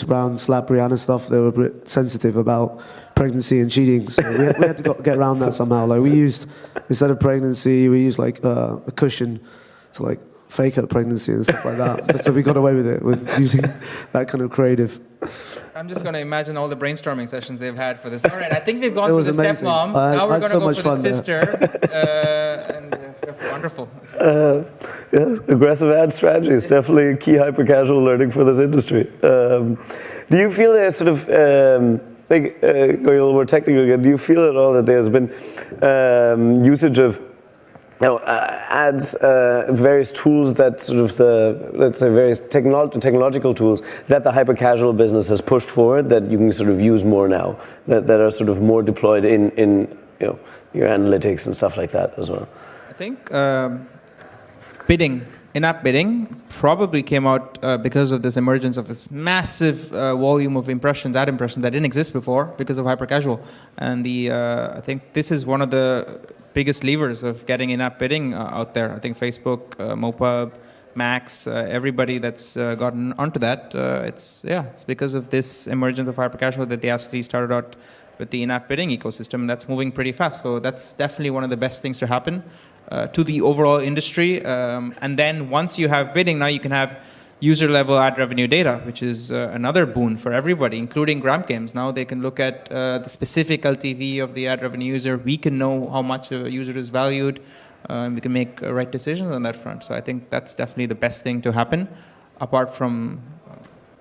Brown, slap Rihanna stuff, they were a bit sensitive about pregnancy and cheating. So we had to get around that somehow. Like we used, instead of pregnancy, we used like a cushion to like fake out pregnancy and stuff like that. So we got away with it, with using that kind of creative. I'm just going to imagine all the brainstorming sessions they've had for this. All right, I think we've gone through the stepmom. Now we're going to go for the sister. Wonderful. Yes, aggressive ad strategy is definitely a key hyper-casual learning for this industry. Do you feel there's sort of, going a little more technical again, do you feel at all that there's been usage of ads, various tools that sort of let's say various technological tools that the hyper-casual business has pushed forward that you can sort of use more now, that are sort of more deployed in your analytics and stuff like that as well? I think bidding in-app bidding probably came out because of this emergence of this massive volume of impressions, ad impressions that didn't exist before because of hyper-casual. And I think this is one of the biggest levers of getting in-app bidding out there. I think Facebook, Mopub, Max, everybody that's gotten onto that, it's because of this emergence of hyper-casual that they actually started out with the in-app bidding ecosystem, and that's moving pretty fast. So that's definitely one of the best things to happen to the overall industry. And then once you have bidding, now you can have user-level ad revenue data, which is another boon for everybody, including Gram Games. Now they can look at the specific LTV of the ad revenue user. We can know how much a user is valued, and we can make right decisions on that front. So I think that's definitely the best thing to happen, apart from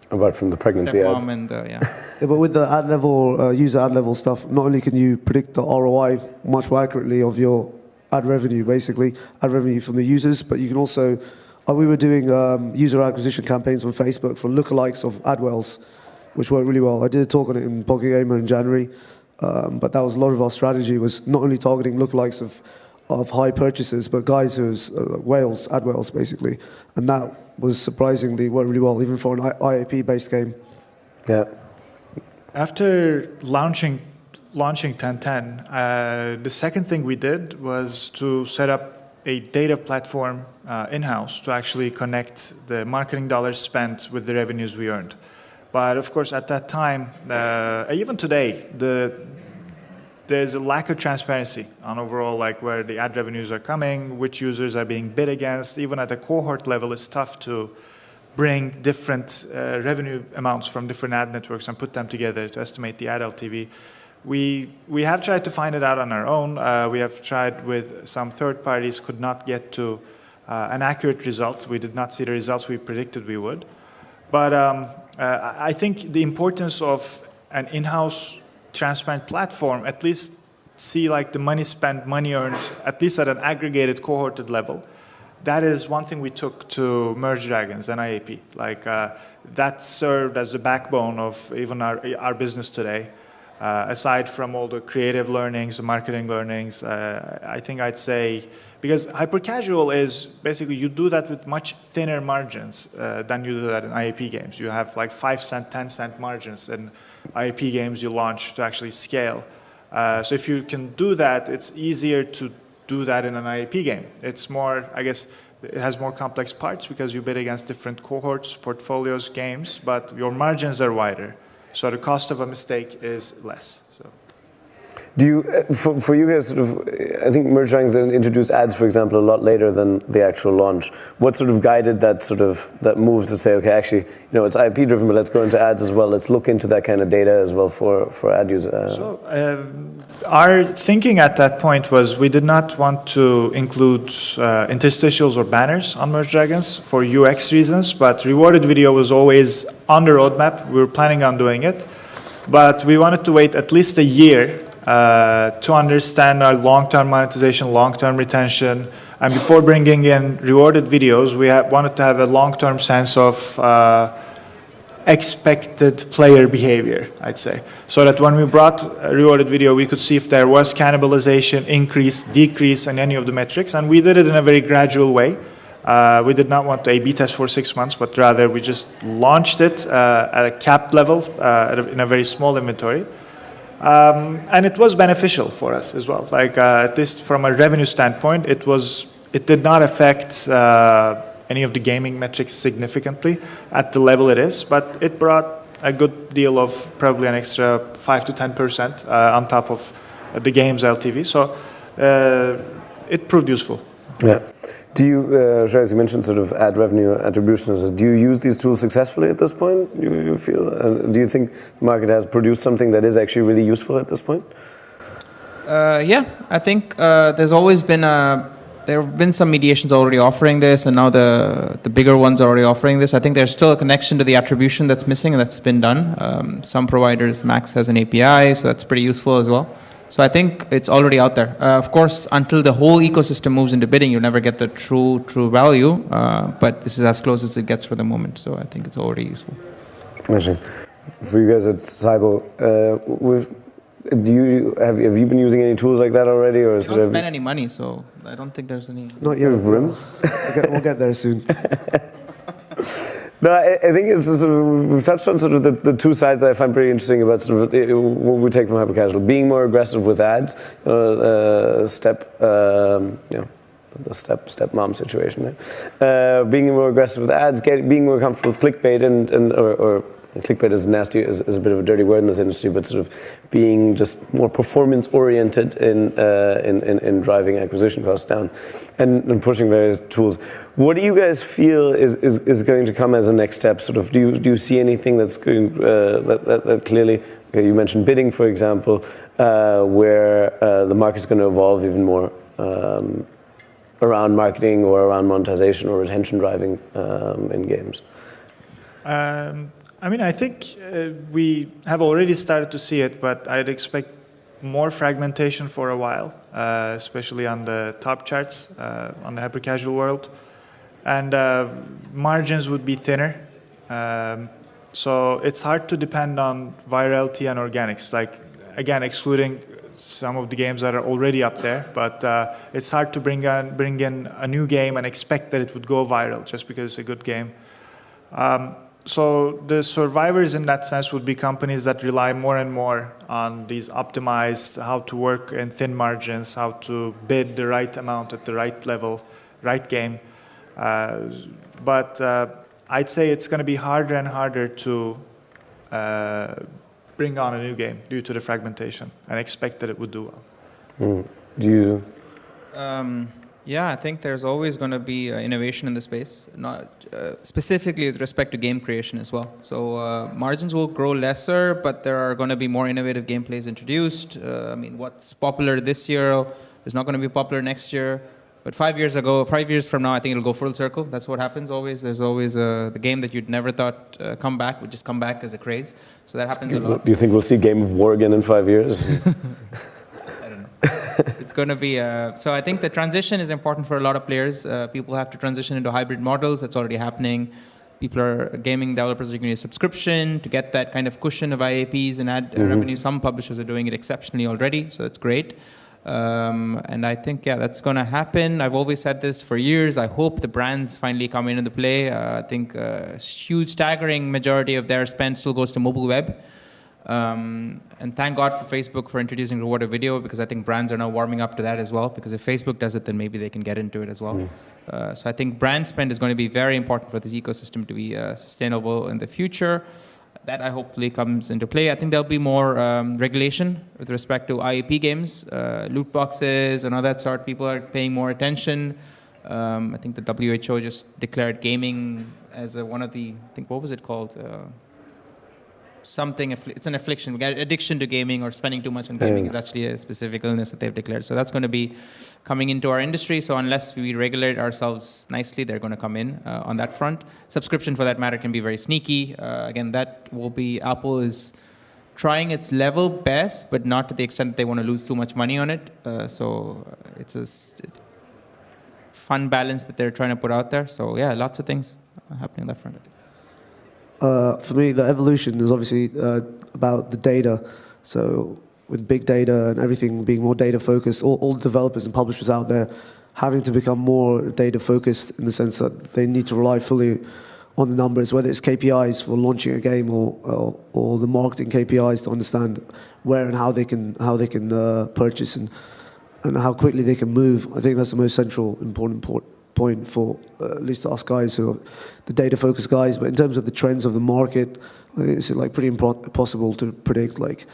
the pregnancy ads. And, Yeah, but with the ad level, user ad level stuff, not only can you predict the ROI much more accurately of your ad revenue, basically, ad revenue from the users, but you can also, we were doing user acquisition campaigns on Facebook for lookalikes of AdWells, which worked really well. I did a talk on it in Pocket Gamer in January, but that was a lot of our strategy, was not only targeting lookalikes of high purchases, but guys who's whales, ad whales basically, and that was surprisingly worked really well, even for an IAP-based game. Yeah. After launching 1010, the second thing we did was to set up a data platform in-house to actually connect the marketing dollars spent with the revenues we earned. But of course, at that time, even today, there's a lack of transparency on overall like where the ad revenues are coming, which users are being bid against. Even at a cohort level, it's tough to bring different revenue amounts from different ad networks and put them together to estimate the ad LTV. We have tried to find it out on our own. We have tried with some third parties, could not get to an accurate result. We did not see the results we predicted we would. But I think the importance of an in-house transparent platform, at least see like the money spent, money earned, at least at an aggregated cohorted level. That is one thing we took to Merge Dragons and IAP. Like that served as the backbone of even our business today. Aside from all the creative learnings, the marketing learnings, I think I'd say, because hyper-casual is basically you do that with much thinner margins than you do that in IAP games. You have like 5 cent, 10 cent margins in IAP games you launch to actually scale. So if you can do that, it's easier to do that in an IAP game. It's more, I guess, it has more complex parts because you bid against different cohorts, portfolios, games, but your margins are wider. So the cost of a mistake is less. So. Do you, for you guys, sort of, I think Merge Dragons introduced ads, for example, a lot later than the actual launch. What sort of guided that move to say, okay, actually, it's IP driven, but let's go into ads as well. Let's look into that kind of data as well for ad users. So our thinking at that point was we did not want to include interstitials or banners on Merge Dragons for UX reasons, but rewarded video was always on the roadmap. We were planning on doing it, but we wanted to wait at least a year to understand our long-term monetization, long-term retention, and before bringing in rewarded videos, we wanted to have a long-term sense of expected player behavior, I'd say. So that when we brought a rewarded video, we could see if there was cannibalization, increase, decrease in any of the metrics, and we did it in a very gradual way. We did not want to A/B test for 6 months, but rather we just launched it at a capped level in a very small inventory. And it was beneficial for us as well. Like at least from a revenue standpoint, it did not affect any of the gaming metrics significantly at the level it is, but it brought a good deal of probably an extra 5 to 10% on top of the game's LTV. So it proved useful. Yeah. Do you, Shreyas, you mentioned sort of ad revenue attribution. Do you use these tools successfully at this point, you feel? Do you think the market has produced something that is actually really useful at this point? Yeah, I think there's always been there have been some mediations already offering this, and now the bigger ones are already offering this. I think there's still a connection to the attribution that's missing, and that's been done. Some providers, Max has an API, so that's pretty useful as well. So I think it's already out there. Of course, until the whole ecosystem moves into bidding, you'll never get the true value. But this is as close as it gets for the moment. So I think it's already useful. Interesting. For you guys at SYBO, have you been using any tools like that already, or is I don't spend any money, so I don't think there's any. Not yet. We'll get there soon. No, I think it's sort of, we've touched on sort of the two sides that I find pretty interesting about sort of what we take from hyper-casual. Being more aggressive with ads, the step-mom situation there. Being more aggressive with ads, being more comfortable with clickbait or clickbait is nasty, is a bit of a dirty word in this industry, but sort of being just more performance-oriented in driving acquisition costs down and pushing various tools. What do you guys feel is going to come as a next step? Sort of, do you see anything that's going that clearly? Okay, you mentioned bidding, for example, where the market's going to evolve even more around marketing or around monetization or retention driving in games. I mean, I think we have already started to see it, but I'd expect more fragmentation for a while, especially on the top charts, on the hyper-casual world. And margins would be thinner. So it's hard to depend on virality and organics. Like, again, excluding some of the games that are already up there, but it's hard to bring in a new game and expect that it would go viral just because it's a good game. So the survivors in that sense would be companies that rely more and more on these optimized, how to work in thin margins, how to bid the right amount at the right level, right game. But I'd say it's going to be harder and harder to bring on a new game due to the fragmentation and expect that it would do well. Do you? Yeah, I think there's always going to be innovation in the space, not specifically with respect to game creation as well. So margins will grow lesser, but there are going to be more innovative gameplays introduced. I mean, what's popular this year is not going to be popular next year. But 5 years from now, I think it'll go full circle. That's what happens always. There's always the game that you'd never thought come back would just come back as a craze. So that happens a lot. Do you think we'll see Game of War again in 5 years? It's going to be, so I think the transition is important for a lot of players. People have to transition into hybrid models. That's already happening. Gaming developers are going to use subscription to get that kind of cushion of IAPs and ad revenue. Some publishers are doing it exceptionally already, so that's great. And I think, yeah, that's going to happen. I've always said this for years. I hope the brands finally come into the play. I think a huge, staggering majority of their spend still goes to mobile web. And thank God for Facebook for introducing rewarded video, because I think brands are now warming up to that as well, because if Facebook does it, then maybe they can get into it as well. So I think brand spend is going to be very important for this ecosystem to be sustainable in the future. That I hopefully comes into play. I think there'll be more regulation with respect to IAP games, loot boxes and all that sort. People are paying more attention. I think the WHO just declared gaming as one of the, I think, what was it called? It's an affliction. We got addiction to gaming or spending too much on gaming is actually a specific illness that they've declared. So that's going to be coming into our industry. So unless we regulate ourselves nicely, they're going to come in on that front. Subscription, for that matter, can be very sneaky. Again, that will be, Apple is trying its level best, but not to the extent that they want to lose too much money on it. So it's a fun balance that they're trying to put out there. So yeah, lots of things happening on that front, I think. For me, the evolution is obviously about the data. So with big data and everything being more data focused, all the developers and publishers out there having to become more data focused in the sense that they need to rely fully on the numbers, whether it's KPIs for launching a game or the marketing KPIs to understand where and how they can purchase and how quickly they can move. I think that's the most central important point for at least us guys who are the data-focused guys. But in terms of the trends of the market, I think it's like pretty impossible to predict. Like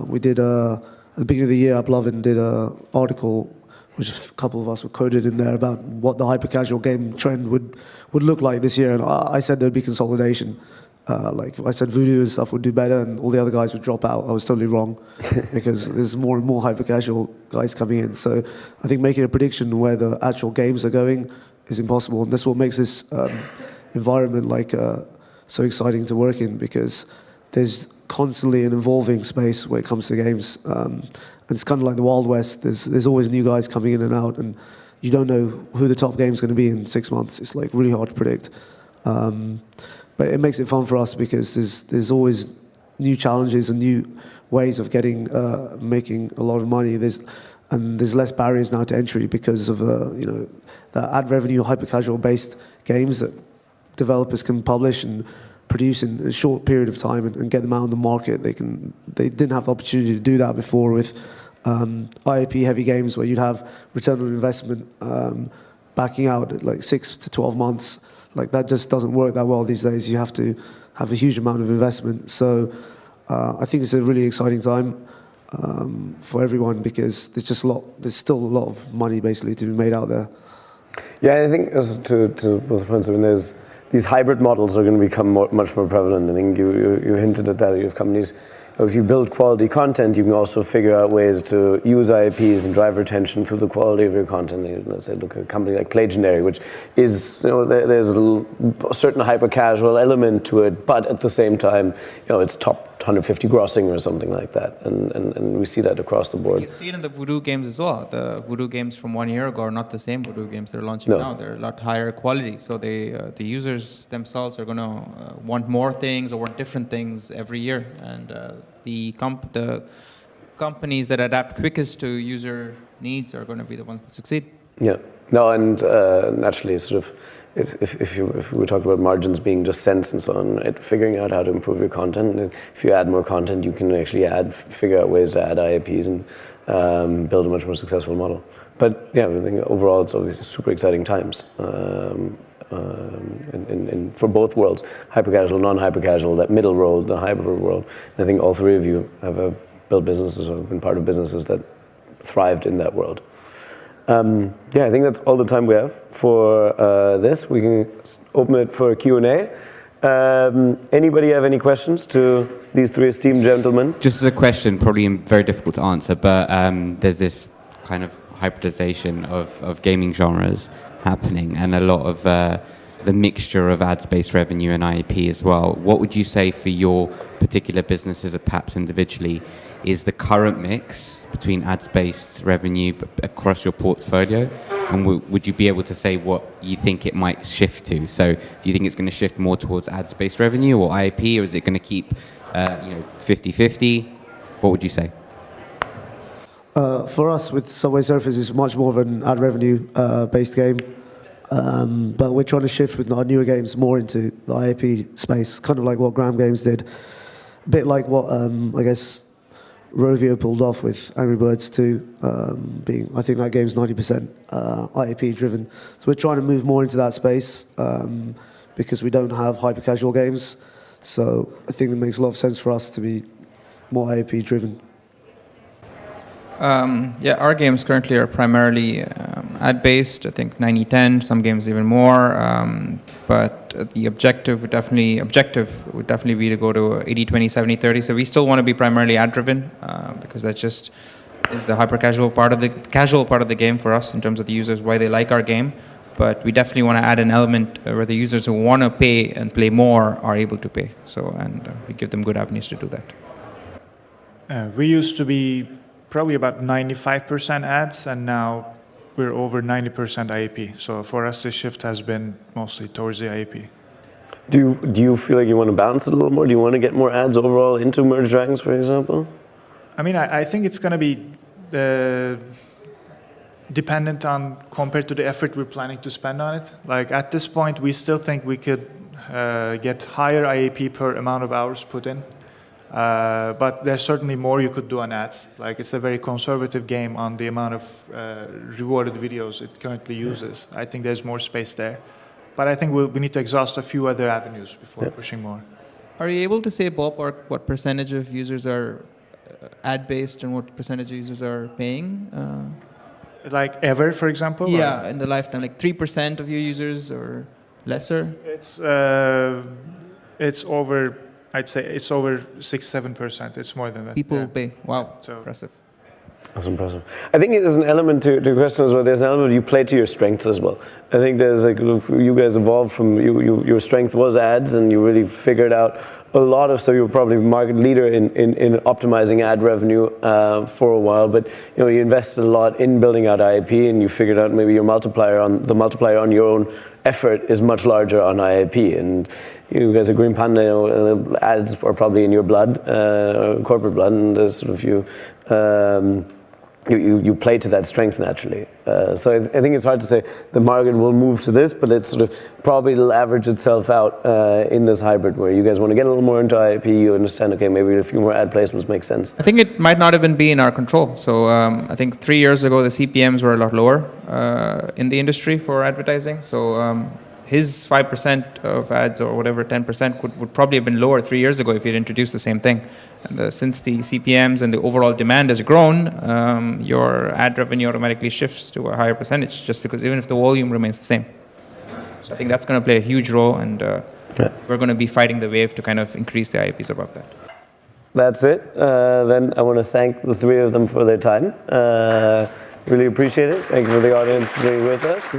we did at the beginning of the year, AppLovin did an article, which a couple of us were coded in there, about what the hyper-casual game trend would look like this year. And I said there'd be consolidation. Like I said, Voodoo and stuff would do better, and all the other guys would drop out. I was totally wrong because there's more and more hyper-casual guys coming in. So I think making a prediction where the actual games are going is impossible, and that's what makes this environment so exciting to work in, because there's constantly an evolving space when it comes to games, and it's kind of like the Wild West. There's always new guys coming in and out, and you don't know who the top game's going to be in 6 months. It's like really hard to predict. But it makes it fun for us because there's always new challenges and new ways of making a lot of money. There's less barriers now to entry because of the ad revenue, hyper casual based games that developers can publish and produce in a short period of time and get them out on the market. They didn't have the opportunity to do that before with IAP heavy games where you'd have return on investment backing out at like 6 to 12 months. Like that just doesn't work that well these days. You have to have a huge amount of investment. So I think it's a really exciting time for everyone because there's still a lot of money basically to be made out there. Yeah, I think as to both points, I mean, these hybrid models are going to become much more prevalent. I think you hinted at that. You have companies, if you build quality content, you can also figure out ways to use IPs and drive retention through the quality of your content. Let's say, look at a company like Legendary, which is, there's a certain hyper casual element to it, but at the same time, it's top 150 grossing or something like that, and we see that across the board. You see it in the Voodoo games as well. The Voodoo games from 1 year ago are not the same Voodoo games they're launching now. They're a lot higher quality, so the users themselves are going to want more things or want different things every year, and the companies that adapt quickest to user needs are going to be the ones that succeed. Yeah. No, and naturally, sort of, if we talk about margins being just cents and so on, figuring out how to improve your content. And if you add more content, you can actually figure out ways to add IAPs and build a much more successful model. But yeah, I think overall, it's obviously super exciting times for both worlds, hyper casual, non-hyper casual, that middle world, the hybrid world. And I think all three of you have built businesses or been part of businesses that thrived in that world. I think that's all the time we have for this. We can open it for Q&A. Anybody have any questions to these three esteemed gentlemen? Just as a question, probably very difficult to answer, but there's this kind of hybridization of gaming genres happening and a lot of the mixture of ads-based revenue and IAP as well. What would you say for your particular businesses, or perhaps individually, is the current mix between ads-based revenue across your portfolio? And would you be able to say what you think it might shift to? So do you think it's going to shift more towards ads-based revenue or IAP, or is it going to keep 50-50? What would you say? For us, with Subway Surfers, it's much more of an ad revenue based game. But we're trying to shift with our newer games more into the IAP space, kind of like what Gram Games did. A bit like what, I guess, Rovio pulled off with Angry Birds 2, I think that game's 90% IAP driven. So we're trying to move more into that space because we don't have hyper casual games. So I think it makes a lot of sense for us to be more IAP driven. Our games currently are primarily ad-based, I think 90-10, some games even more, but the objective would definitely be to go to 80-20, 70-30, so we still want to be primarily ad-driven, because that just is the hyper-casual part of the game for us in terms of the users, why they like our game, but we definitely want to add an element where the users who want to pay and play more are able to pay, and we give them good avenues to do that. We used to be probably about 95% ads, and now we're over 90% IAP. So for us, the shift has been mostly towards the IAP. Do you feel like you want to balance it a little more? Do you want to get more ads overall into Merge Dragons, for example? I mean, I think it's going to be dependent on, compared to the effort we're planning to spend on it. Like at this point, we still think we could get higher IAP per amount of hours put in. But there's certainly more you could do on ads. Like it's a very conservative game on the amount of rewarded videos it currently uses. I think there's more space there. But I think we need to exhaust a few other avenues before pushing more. Are you able to say ballpark what percentage of users are ad-based and what percentage of users are paying? Like ever, for example? Yeah, in the lifetime, like 3% of your users or lesser? It's over, I'd say it's over 6-7%. It's more than that. People pay. Wow, so impressive. That's impressive. I think there's an element to the question as well. There's an element you play to your strengths as well. I think there's like, you guys evolved from, your strength was ads and you really figured out, so you're probably market leader in optimizing ad revenue for a while, but you invested a lot in building out IAP, and you figured out maybe the multiplier on your own effort is much larger on IAP. And you guys at Green Panda, ads are probably in your blood, corporate blood, and sort of you play to that strength naturally. So I think it's hard to say the market will move to this, but it's sort of probably will average itself out in this hybrid where you guys want to get a little more into IAP, you understand, okay, maybe a few more ad placements make sense. I think it might not even be in our control. So I think 3 years ago, the CPMs were a lot lower in the industry for advertising. So his 5% of ads or whatever, 10% would probably have been lower 3 years ago if he had introduced the same thing. And since the CPMs and the overall demand has grown, your ad revenue automatically shifts to a higher percentage, just because even if the volume remains the same. So I think that's going to play a huge role, and we're going to be fighting the wave to kind of increase the IAPs above that. That's it. Then I want to thank the three of them for their time. Really appreciate it. Thank you for the audience for being with us.